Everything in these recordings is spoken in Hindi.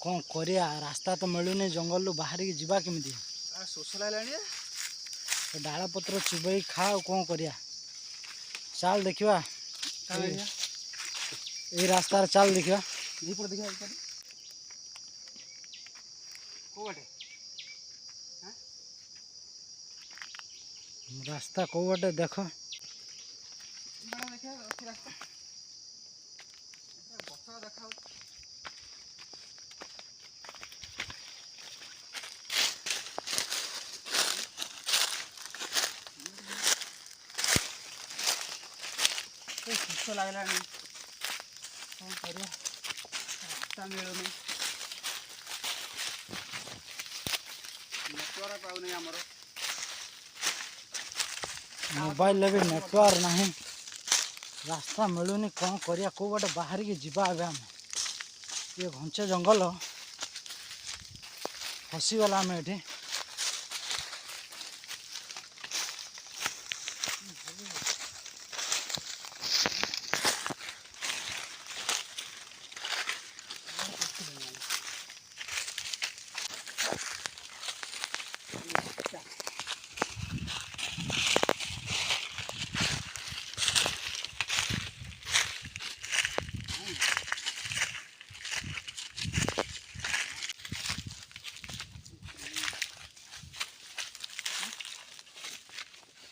कौन करिया रास्ता तो मिलूनी जंगल बाहर की जीवा केमिति शोष लगे डाल पत्र चुबई खा कौन करिया चाल देखा ये रास्तार चाल देखा रास्ता कौ बाटे देख सुस्थ लगला कौन कर रास्ता मिलूनी नेटवर्क पाऊनी आमर मोबाइल भी नेटवर्क नहीं रास्ता मिलूनी कौन करिया कौ बाटे बाहर की जीवा आम ये घंचे जंगल फसीगला आम ये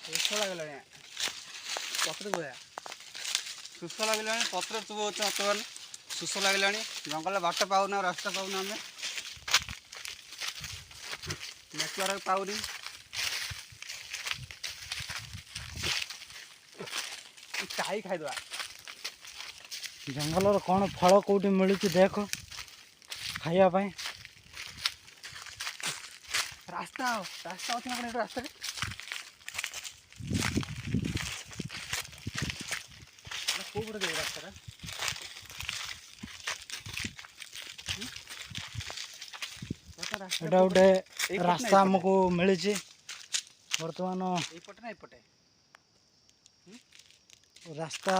सुस्थ लगला पत्र गोया सुस्थ लगला पत्र चुबौ बर्तमान सुस्थ लगला जंगल बाट पाऊना रास्ता पाऊना आम नेटवर्क पाऊनी चाई खाईदवा जंगल कौन फल कौटी मिलूँ देख खायापाई रास्ता रास्ता अच्छे ना रास्ता कौ पटे देव रास्ता एटा गोटे रास्ता आमको मिली बर्तमान एपटे रास्ता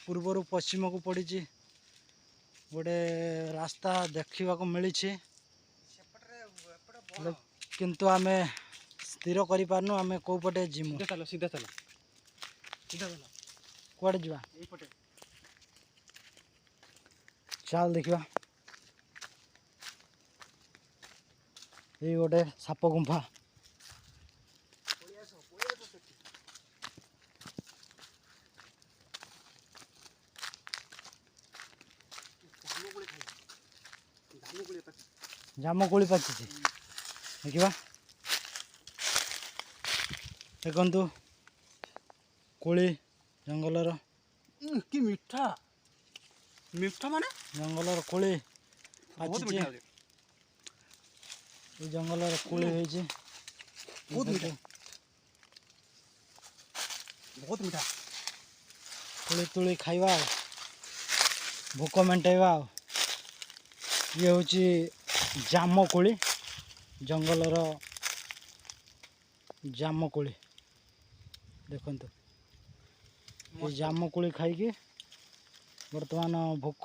पूर्वर पश्चिम को पड़ी गोटे रास्ता देखा मिली किंतु आम स्थिर कर पारनु आम कौ पटे जीमु चलो सीधा चलो सीधा चलो कुआड़े जीवा एपटे चाल देखा ये गोटे साप गुंफा जामुकोली पाची देखा देखु कोली जंगलर कि मीठा मीठा माने जंगलर कोली बहुत पाची मीठा ये जंगलर कोली होइछि बहुत मीठा बहुत मीठा कोली तुली खाइबा भोक मेंटेबा ये हूँ जामुकोली जंगलर जामुकोली देखु ये जामुकोली खाई बर्तमान भोक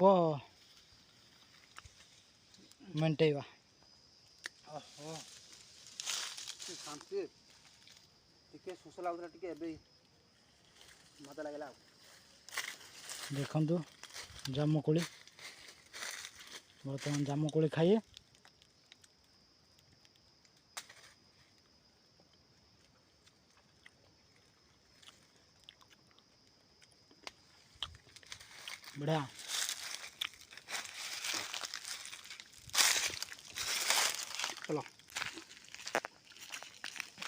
मेंटेबा शांति टिके शोष लगुला टिके एबे मजा लगला देखु जामुकोली बर्तमान जामुकोली खाइए बढ़िया चलो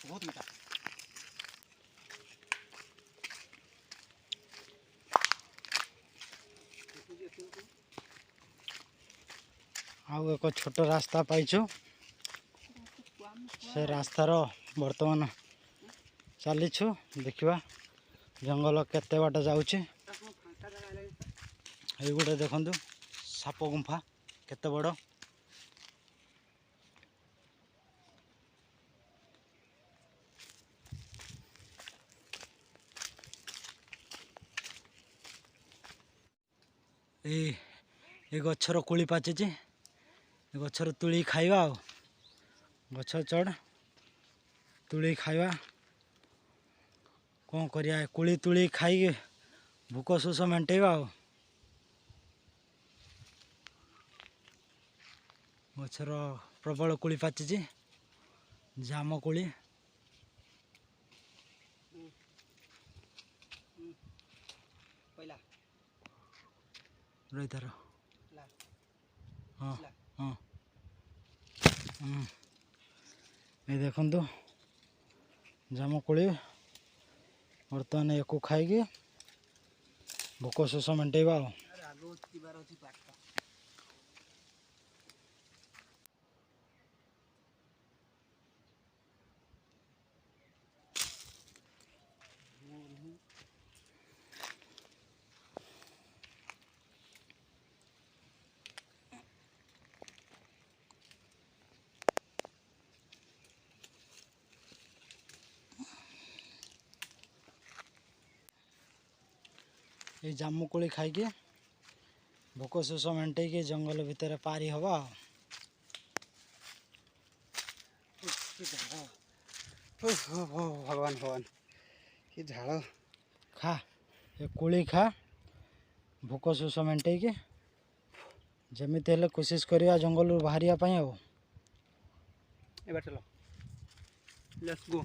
बहुत मीठा आउ एक छोट रास्ता पाइछु से रास्तार बर्तमान चलीछु देखा जंगल केते बाट जाउछि ये गोटे देखु साप गुंफा केते बड़ ये गछर कोली पाचिछि गछर तुली खाइबा गछ चढ़ तुली खाइबा कौन करिया कुली तुली खाई भूक शोष मेंटेबा गछर प्रबल कुली पाचिची जाम कुली पहिला रही तार ला हाँ हाँ ये देखु जामुकोली बर्तमान या खाई भोक शोष मेंटेबा ये जामुकोली खाई भोक शोष मेंटे जंगल भितर पारी हवा भगवान भगवान ये झाड़ खा ये कोली खा भोक शोष मेंटे जमीती हेल्ले कोशिश करिया जंगल बाहर ए चलो लेट्स गो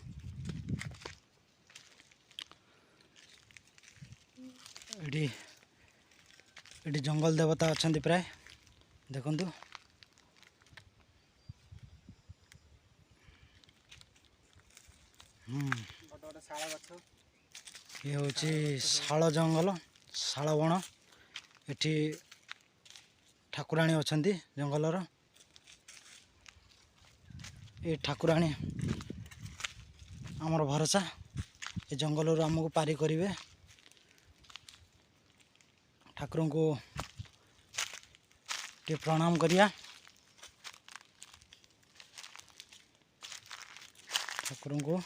ये जंगल देवता अच्छा प्राय देखु ये हूँ शाल जंगल शाल बण एठी ठाकुराणी अच्छा जंगलर ये ठाकुराणी आमर भरोसा ये जंगल आमको पारी करेंगे ठाकुर को टे प्रणाम करिया ठाकुर को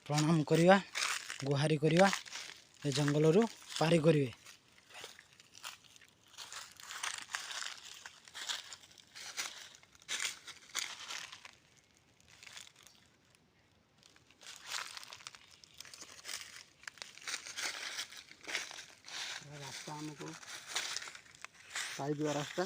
प्रणाम करिया गुहारी करिया ये जंगल पारी करेंगे रास्ता हमको साइड हुआ रास्ता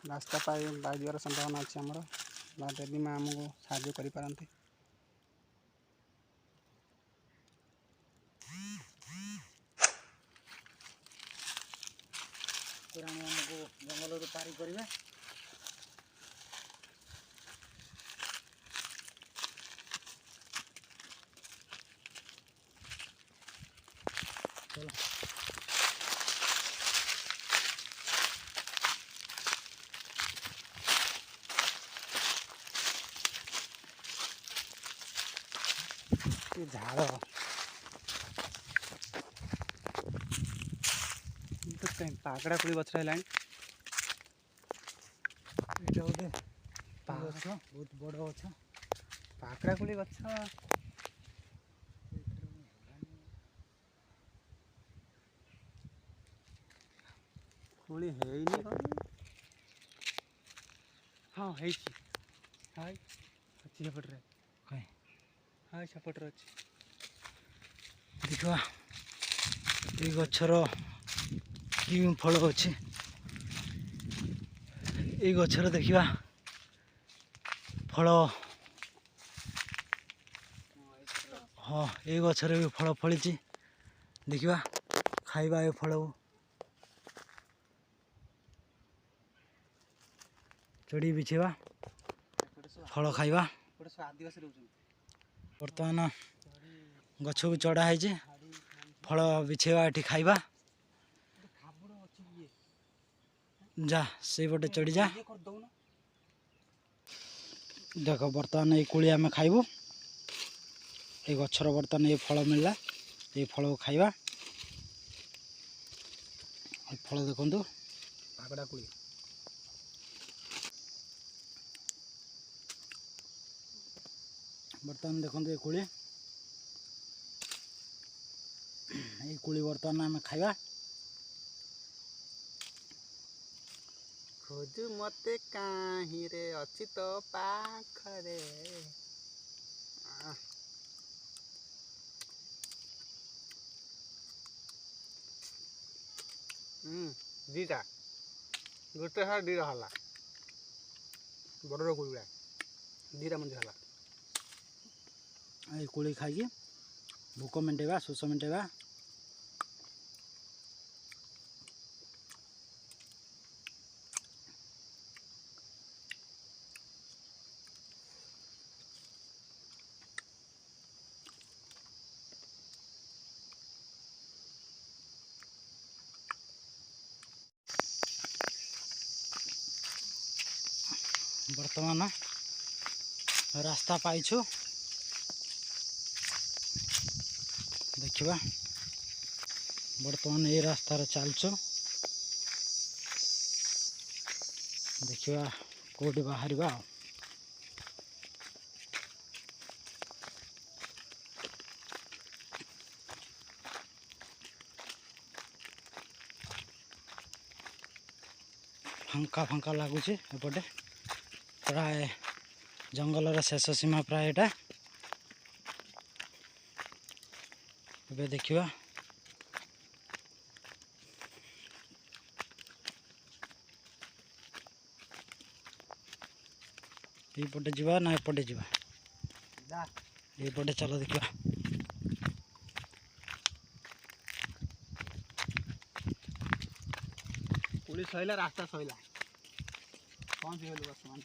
रास्ता पाइबार संभावना अच्छे आमर देवी माँ आमको साहाଯ୍य करें ठाकुराणी आमको जंगल पारी करेंगे चलो झाड़ कहीं पाकड़ा कोई गछ है गोटे गछ बहुत बड़ गछ पाकड़ा कोई गछ कोई है हाँ है हाय अच्छी सपटे हाँ सपटे अच्छी देखा ये गछर कि फल अच्छी ये गछर देखा फल हाँ ये गछर भी फल फली देखा खाइबा ये फल चढ़ी बिछेबा फल खाइबा आदिवासी बर्तमान गछ को चढ़ाई फल बिछेबा ये खाइबा जा से बटे चढ़ी जा देख बर्तमान ये कोली आम खाइबू ये गछर बर्तमान ये फल मिलला ये फल को खाइबा फल देखु पाकड़ा कोली बर्तमान देखो ये कोली बर्तमान आम खाइबा। खोजु मते काहीं रे अछि तो पाखरे। दीटा गोटे हार दीटा हला बड़र कोळीला दीटा मंजे हला। ये कोली खाइए भूक मेटेबा शोष मेटेबा। बर्तमान रास्ता पाइछु देखिबा। बर्तमान ये रास्तार चलछु देखिबा कोटी बाहरिबा। फांका फांका लगुच एपटे प्राय जंगलर शेष सीमा प्राय एटा ए देखिबा। एपटे जीवा ना एपटे जीवा एपटे चलो देखिबा। पुलिस सहिला रास्ता सहिला पहुंच गए वर्तमान।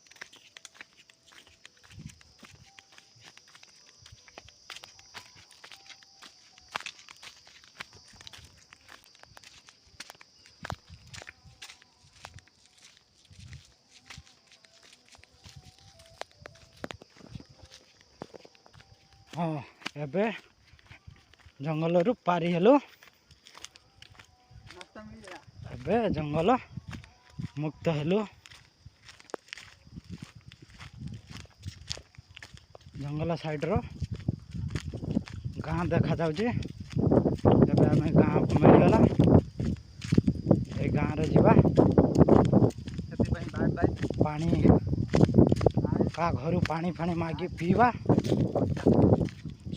हाँ एबे जंगल रु पारी हेलु एबे जंगल मुक्त हेलु। जंगल साइड रो गाँ देखा जाउची। एबे आमे गाँ मिलगला ए गाँ रे जीवा। पानी का घर पानी फानी मागी पीवा।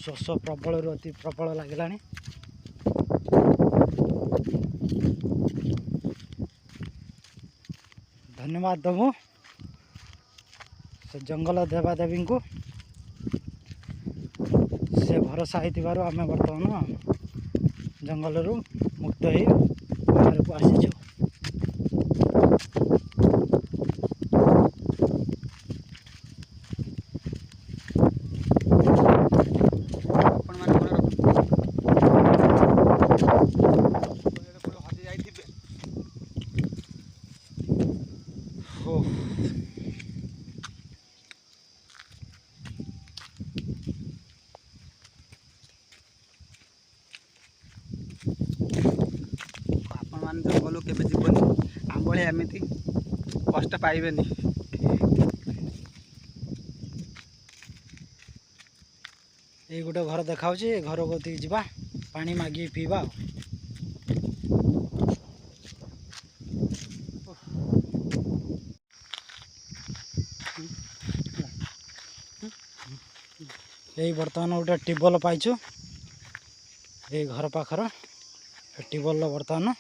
शोष प्रबल रु अति प्रबल लगिलानी। धन्यवाद दमु से जंगल देवादेवी को से भरोसा होइतिबारु आमे वर्तमान जंगल रु मुक्त हो बाहर को आसीछु। आपण जंगल केवे जीवन आंबळे एमती कष्ट पाइबेनी। ये गोटे घर देखा घर को जीवा पानी मागी पीवा। यही बर्तमान गोटे ट्यूबवेल पाइछु ये घर पाखर ट्यूबवेल बर्तमान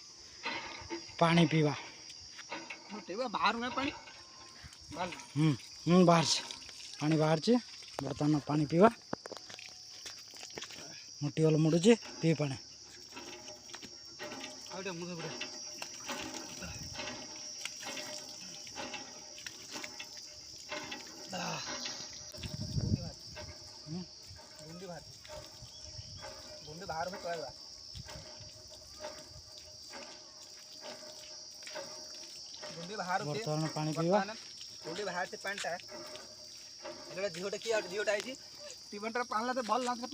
पानी पीवा। बाहर पानी बाहर पानी बाहर बर्तमान पानी पीवा। मु ट्यूबवेल मुड़ुची पी पानी। बाहर में कहला गुंडी बाहर बर्तमान पानी पीवा। गुंडी बाहर से पानी टा एटा झियोटा की झियोटा आइची टीबन टा पानला तो भल ना।